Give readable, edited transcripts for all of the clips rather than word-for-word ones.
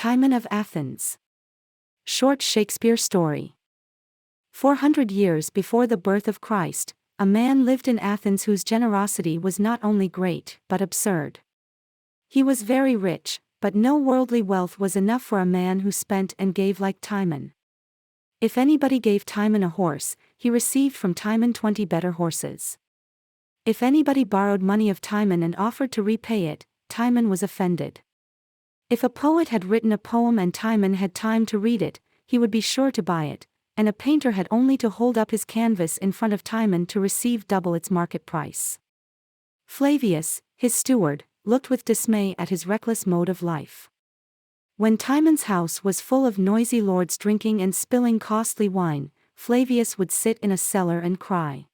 Timon of Athens. Short Shakespeare story. 400 years before the birth of Christ, a man lived in Athens whose generosity was not only great but absurd. He was very rich, but no worldly wealth was enough for a man who spent and gave like Timon. If anybody gave Timon a horse, he received from Timon 20 better horses. If anybody borrowed money of Timon and offered to repay it, Timon was offended. If a poet had written a poem and Timon had time to read it, he would be sure to buy it, and a painter had only to hold up his canvas in front of Timon to receive double its market price. Flavius, his steward, looked with dismay at his reckless mode of life. When Timon's house was full of noisy lords drinking and spilling costly wine, Flavius would sit in a cellar and cry.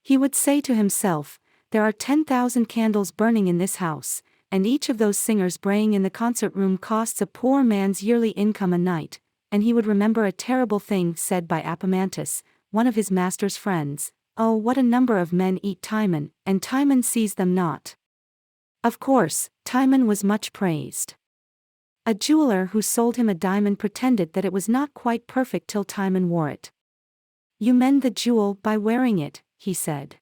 He would say to himself, "There are 10,000 candles burning in this house, and each of those singers braying in the concert room costs a poor man's yearly income a night," and he would remember a terrible thing said by Epaminondas, one of his master's friends, "Oh, what a number of men eat Timon, and Timon sees them not." Of course, Timon was much praised. A jeweler who sold him a diamond pretended that it was not quite perfect till Timon wore it. "You mend the jewel by wearing it," he said.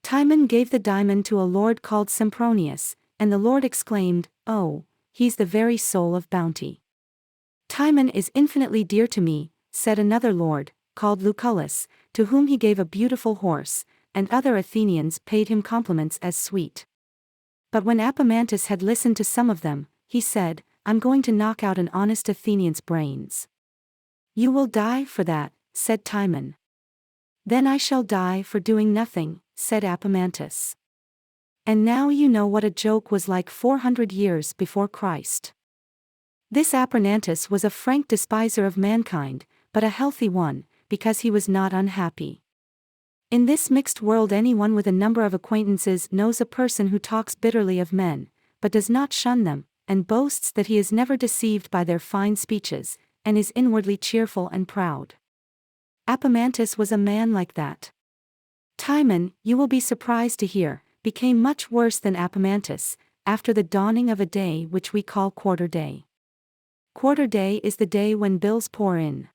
Timon gave the diamond to a lord called Sempronius, and the lord exclaimed, "Oh, he's the very soul of bounty." "Timon is infinitely dear to me," said another lord, called Collis, to whom he gave a beautiful horse, and other Athenians paid him compliments as sweet. But when Epaminondas had listened to some of them, he said, "I'm going to knock out an honest Athenian's brains." "You will die for that," said Timon. "Then I shall die for doing nothing," said Epaminondas. And now you know what a joke was like 400 years before Christ. This Epaminondas was a frank despiser of mankind, but a healthy one, because he was not unhappy. In this mixed world, anyone with a number of acquaintances knows a person who talks bitterly of men, but does not shun them, and boasts that he is never deceived by their fine speeches, and is inwardly cheerful and proud. Epaminondas was a man like that. Timon, you will be surprised to hear, became much worse than Epaminondas, after the dawning of a day which we call quarter day. Quarter day is the day when bills pour in.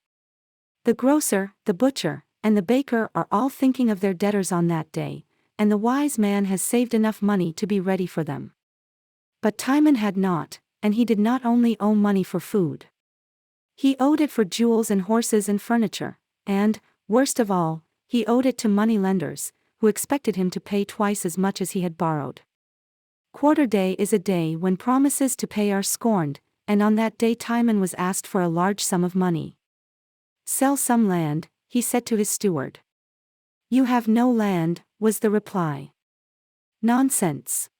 The grocer, the butcher, and the baker are all thinking of their debtors on that day, and the wise man has saved enough money to be ready for them. But Timon had not, and he did not only owe money for food. He owed it for jewels and horses and furniture, and, worst of all, he owed it to money lenders, who expected him to pay twice as much as he had borrowed. Quarter day is a day when promises to pay are scorned, and on that day Timon was asked for a large sum of money. "Sell some land," he said to his steward. "You have no land," was the reply. "Nonsense.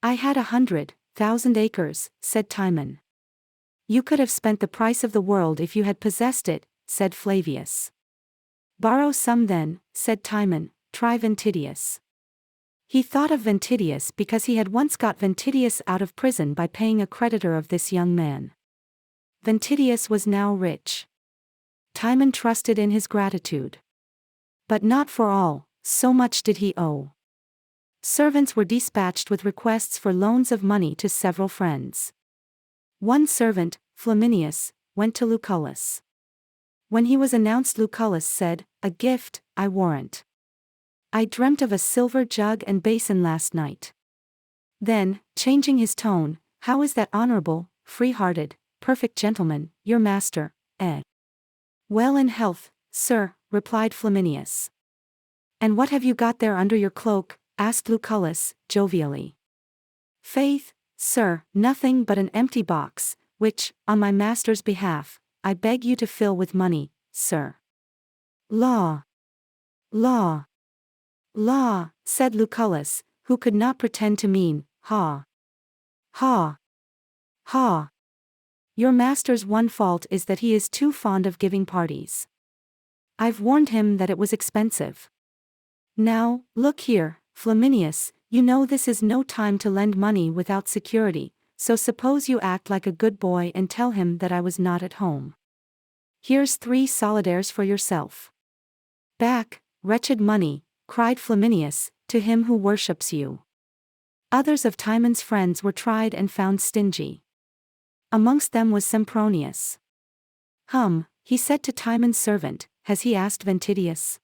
I had 100,000 acres, said Timon. "You could have spent the price of the world if you had possessed it," said Flavius. "Borrow some then," said Timon. "Try Ventidius." He thought of Ventidius because he had once got Ventidius out of prison by paying a creditor of this young man. Ventidius was now rich. Timon trusted in his gratitude. But not for all, so much did he owe. Servants were dispatched with requests for loans of money to several friends. One servant, Flaminius, went to Lucullus. When he was announced, Lucullus said, "A gift, I warrant. I dreamt of a silver jug and basin last night." Then, changing his tone, "How is that honorable, free-hearted, perfect gentleman, your master, eh?" "Well in health, sir," replied Flaminius. "And what have you got there under your cloak?" asked Lucullus, jovially. "Faith, sir, nothing but an empty box, which, on my master's behalf, I beg you to fill with money, sir." "Law! Law! Law!" said Lucullus, who could not pretend to mean, "Ha! Ha! Ha! Your master's one fault is that he is too fond of giving parties. I've warned him that it was expensive. Now, look here, Flaminius, you know this is no time to lend money without security, so suppose you act like a good boy and tell him that I was not at home. Here's 3 solidaires for yourself." "Back, wretched money," cried Flaminius, "to him who worships you." Others of Timon's friends were tried and found stingy. Amongst them was Sempronius. He said to Timon's servant, has he asked Ventidius?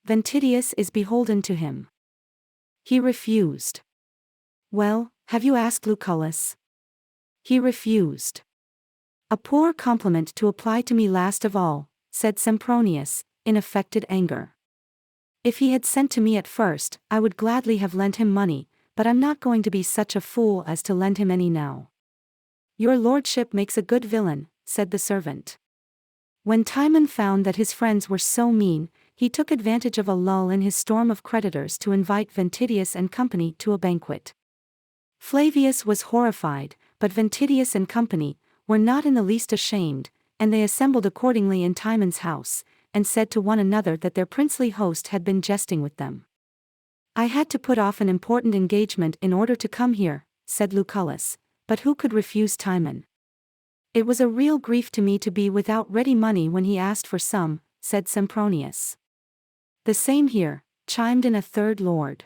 Ventidius is beholden to him. He refused. Well, have you asked Lucullus? He refused. A poor compliment to apply to me last of all, said Sempronius, in affected anger. If he had sent to me at first, I would gladly have lent him money, but I'm not going to be such a fool as to lend him any now. Your lordship makes a good villain, said the servant. When Timon found that his friends were so mean, he took advantage of a lull in his storm of creditors to invite Ventidius and company to a banquet. Flavius was horrified, but Ventidius and company were not in the least ashamed, and they assembled accordingly in Timon's house, and said to one another that their princely host had been jesting with them. I had to put off an important engagement in order to come here, said Lucullus, but who could refuse Timon? It was a real grief to me to be without ready money when he asked for some, said Sempronius. The same here, chimed in a third lord.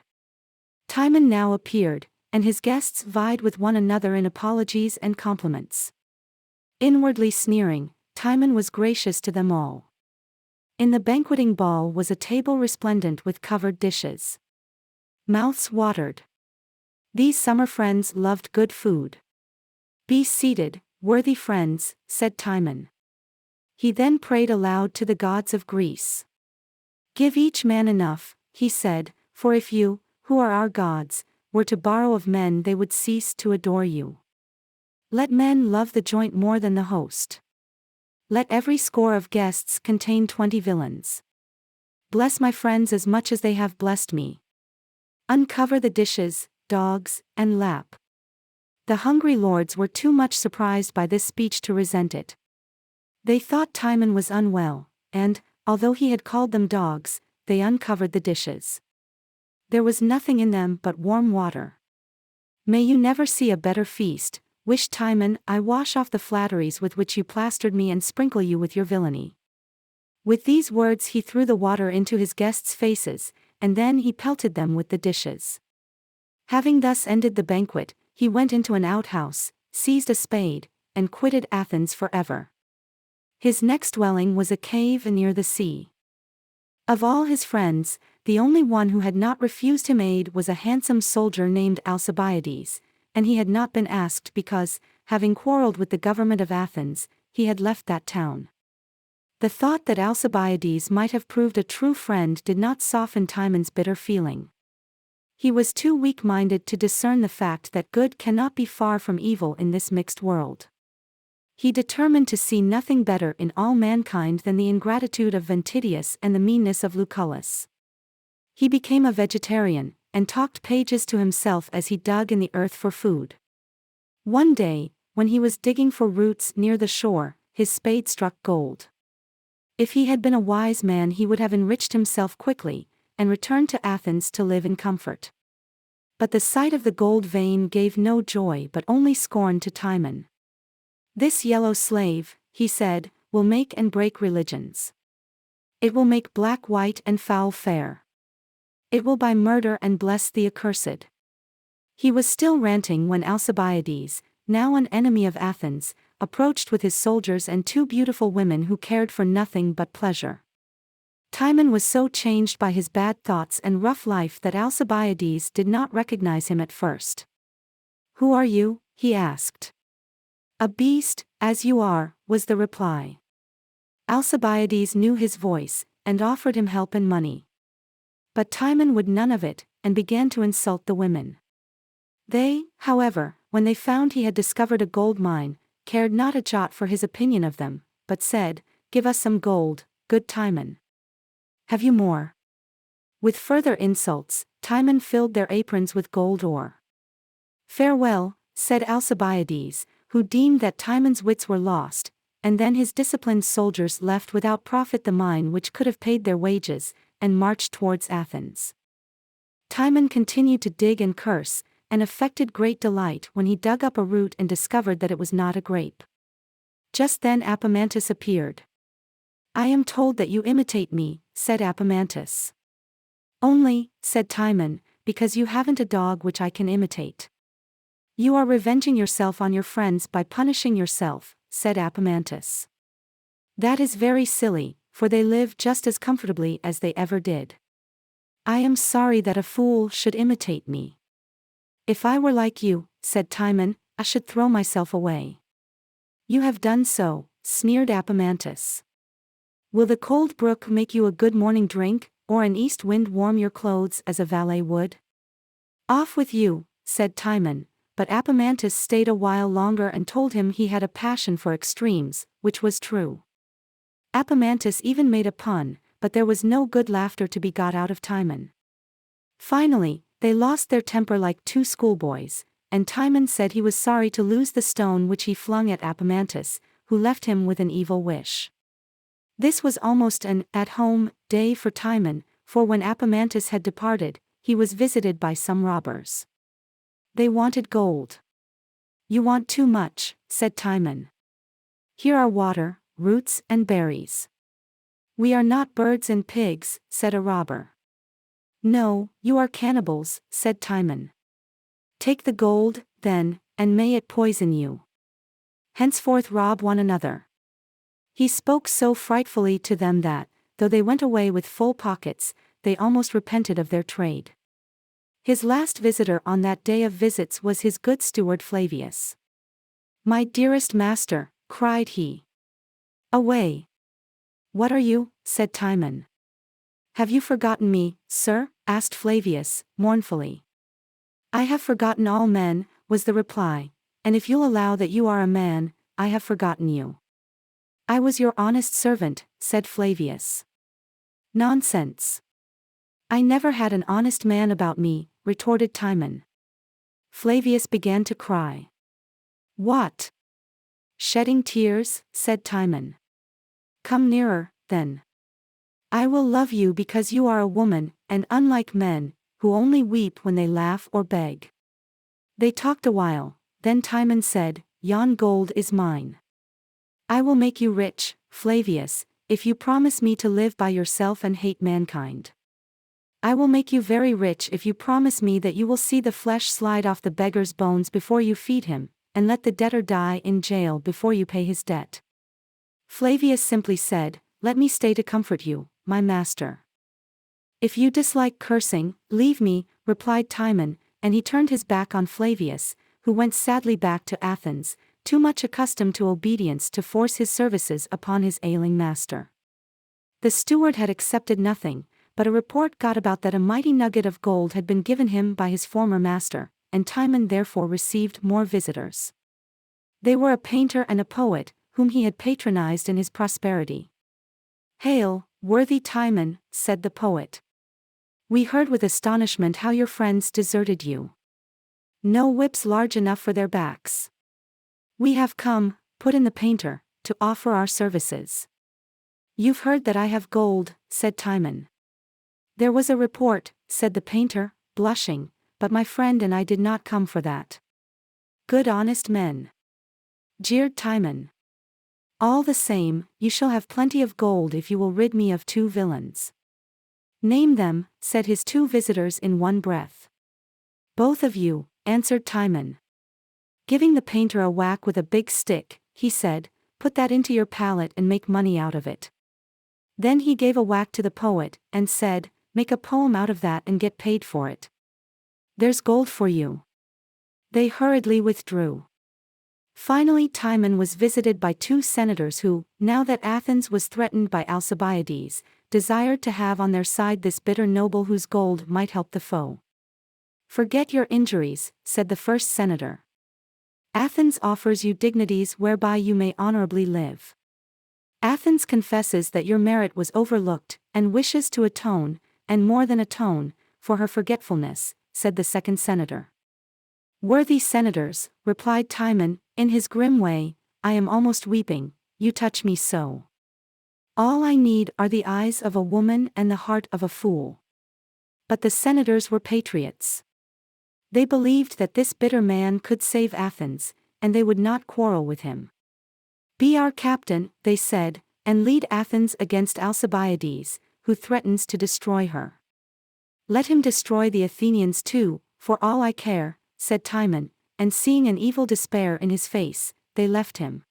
Timon now appeared, and his guests vied with one another in apologies and compliments. Inwardly sneering, Timon was gracious to them all. In the banqueting ball was a table resplendent with covered dishes. Mouths watered. These summer friends loved good food. Be seated, worthy friends, said Timon. He then prayed aloud to the gods of Greece. Give each man enough, he said, for if you, who are our gods, were to borrow of men they would cease to adore you. Let men love the joint more than the host. Let every score of guests contain 20 villains. Bless my friends as much as they have blessed me. Uncover the dishes, dogs, and lap. The hungry lords were too much surprised by this speech to resent it. They thought Timon was unwell, and, although he had called them dogs, they uncovered the dishes. There was nothing in them but warm water. May you never see a better feast, wished Timon. I wash off the flatteries with which you plastered me and sprinkle you with your villainy. With these words he threw the water into his guests' faces, and then he pelted them with the dishes. Having thus ended the banquet, he went into an outhouse, seized a spade, and quitted Athens forever. His next dwelling was a cave near the sea. Of all his friends, the only one who had not refused him aid was a handsome soldier named Alcibiades, and he had not been asked because, having quarreled with the government of Athens, he had left that town. The thought that Alcibiades might have proved a true friend did not soften Timon's bitter feeling. He was too weak-minded to discern the fact that good cannot be far from evil in this mixed world. He determined to see nothing better in all mankind than the ingratitude of Ventidius and the meanness of Lucullus. He became a vegetarian, and talked pages to himself as he dug in the earth for food. One day, when he was digging for roots near the shore, his spade struck gold. If he had been a wise man he would have enriched himself quickly, and returned to Athens to live in comfort. But the sight of the gold vein gave no joy but only scorn to Timon. This yellow slave, he said, will make and break religions. It will make black white and foul fair. It will buy murder and bless the accursed. He was still ranting when Alcibiades, now an enemy of Athens, approached with his soldiers and 2 beautiful women who cared for nothing but pleasure. Timon was so changed by his bad thoughts and rough life that Alcibiades did not recognize him at first. Who are you? He asked. A beast, as you are, was the reply. Alcibiades knew his voice, and offered him help and money. But Timon would none of it, and began to insult the women. They, however, when they found he had discovered a gold mine, cared not a jot for his opinion of them, but said, Give us some gold, good Timon. Have you more? With further insults, Timon filled their aprons with gold ore. Farewell, said Alcibiades, who deemed that Timon's wits were lost, and then his disciplined soldiers left without profit the mine which could have paid their wages, and marched towards Athens. Timon continued to dig and curse, and affected great delight when he dug up a root and discovered that it was not a grape. Just then Epamantis appeared. I am told that you imitate me, said Epamantis. Only, said Timon, because you haven't a dog which I can imitate. You are revenging yourself on your friends by punishing yourself, said Epaminondas. That is very silly, for they live just as comfortably as they ever did. I am sorry that a fool should imitate me. If I were like you, said Timon, I should throw myself away. You have done so, sneered Epaminondas. Will the cold brook make you a good morning drink, or an east wind warm your clothes as a valet would? Off with you, said Timon, but Epaminondas stayed a while longer and told him he had a passion for extremes, which was true. Epaminondas even made a pun, but there was no good laughter to be got out of Timon. Finally, they lost their temper like two schoolboys, and Timon said he was sorry to lose the stone which he flung at Epaminondas, who left him with an evil wish. This was almost an at-home day for Timon, for when Epaminondas had departed, he was visited by some robbers. They wanted gold. You want too much, said Timon. Here are water, roots and berries. We are not birds and pigs, said a robber. No, you are cannibals, said Timon. Take the gold, then, and may it poison you. Henceforth rob one another. He spoke so frightfully to them that, though they went away with full pockets, they almost repented of their trade. His last visitor on that day of visits was his good steward Flavius. My dearest master, cried he. Away. What are you? Said Timon. Have you forgotten me, sir? Asked Flavius, mournfully. I have forgotten all men, was the reply, and if you'll allow that you are a man, I have forgotten you. I was your honest servant, said Flavius. Nonsense. I never had an honest man about me, retorted Timon. Flavius began to cry. What? Shedding tears, said Timon. Come nearer, then. I will love you because you are a woman, and unlike men, who only weep when they laugh or beg. They talked a while, then Timon said, Yon gold is mine. I will make you rich, Flavius, if you promise me to live by yourself and hate mankind. I will make you very rich if you promise me that you will see the flesh slide off the beggar's bones before you feed him, and let the debtor die in jail before you pay his debt. Flavius simply said, Let me stay to comfort you, my master. If you dislike cursing, leave me, replied Timon, and he turned his back on Flavius, who went sadly back to Athens, too much accustomed to obedience to force his services upon his ailing master. The steward had accepted nothing, but a report got about that a mighty nugget of gold had been given him by his former master, and Timon therefore received more visitors. They were a painter and a poet, whom he had patronized in his prosperity. Hail, worthy Timon, said the poet. We heard with astonishment how your friends deserted you. No whips large enough for their backs. We have come, put in the painter, to offer our services. You've heard that I have gold, said Timon. There was a report, said the painter, blushing, but my friend and I did not come for that. Good honest men. Jeered Timon. All the same, you shall have plenty of gold if you will rid me of two villains. Name them, said his two visitors in one breath. Both of you, answered Timon. Giving the painter a whack with a big stick, he said, Put that into your palette and make money out of it. Then he gave a whack to the poet, and said, Make a poem out of that and get paid for it. There's gold for you. They hurriedly withdrew. Finally Timon was visited by two senators who, now that Athens was threatened by Alcibiades, desired to have on their side this bitter noble whose gold might help the foe. Forget your injuries, said the first senator. Athens offers you dignities whereby you may honorably live. Athens confesses that your merit was overlooked, and wishes to atone, and more than atone, for her forgetfulness, said the second senator. Worthy senators, replied Timon, in his grim way, I am almost weeping, you touch me so. All I need are the eyes of a woman and the heart of a fool. But the senators were patriots. They believed that this bitter man could save Athens, and they would not quarrel with him. Be our captain, they said, and lead Athens against Alcibiades, who threatens to destroy her. Let him destroy the Athenians too, for all I care, said Timon, and seeing an evil despair in his face, they left him.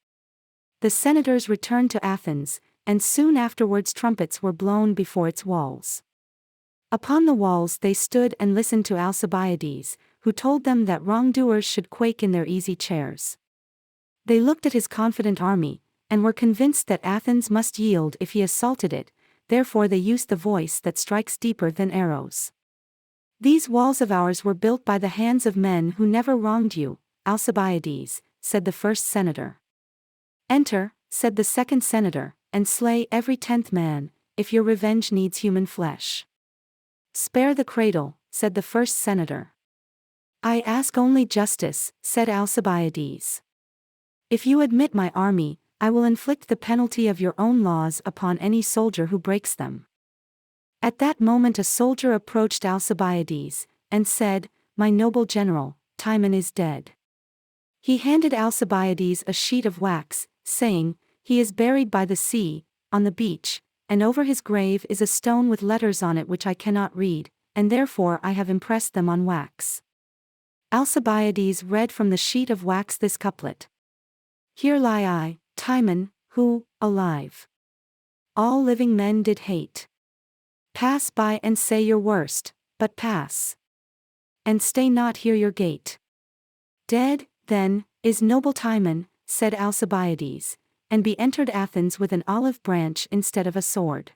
The senators returned to Athens, and soon afterwards trumpets were blown before its walls. Upon the walls they stood and listened to Alcibiades, who told them that wrongdoers should quake in their easy chairs. They looked at his confident army, and were convinced that Athens must yield if he assaulted it, therefore they used the voice that strikes deeper than arrows. "These walls of ours were built by the hands of men who never wronged you, Alcibiades," said the first senator. "Enter," said the second senator, "and slay every 10th man, if your revenge needs human flesh." "Spare the cradle," said the first senator. "I ask only justice," said Alcibiades. "If you admit my army, I will inflict the penalty of your own laws upon any soldier who breaks them." At that moment a soldier approached Alcibiades, and said, "My noble general, Timon is dead." He handed Alcibiades a sheet of wax, saying, "He is buried by the sea, on the beach, and over his grave is a stone with letters on it which I cannot read, and therefore I have impressed them on wax." Alcibiades read from the sheet of wax this couplet: "Here lie I, Timon, who, alive, all living men did hate. Pass by and say your worst, but pass, and stay not here your gate." "Dead, then, is noble Timon," said Alcibiades, "and be entered Athens with an olive branch instead of a sword."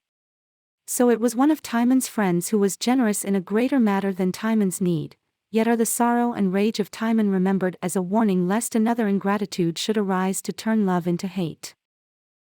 So it was one of Timon's friends who was generous in a greater matter than Timon's need, yet are the sorrow and rage of Timon remembered as a warning lest another ingratitude should arise to turn love into hate.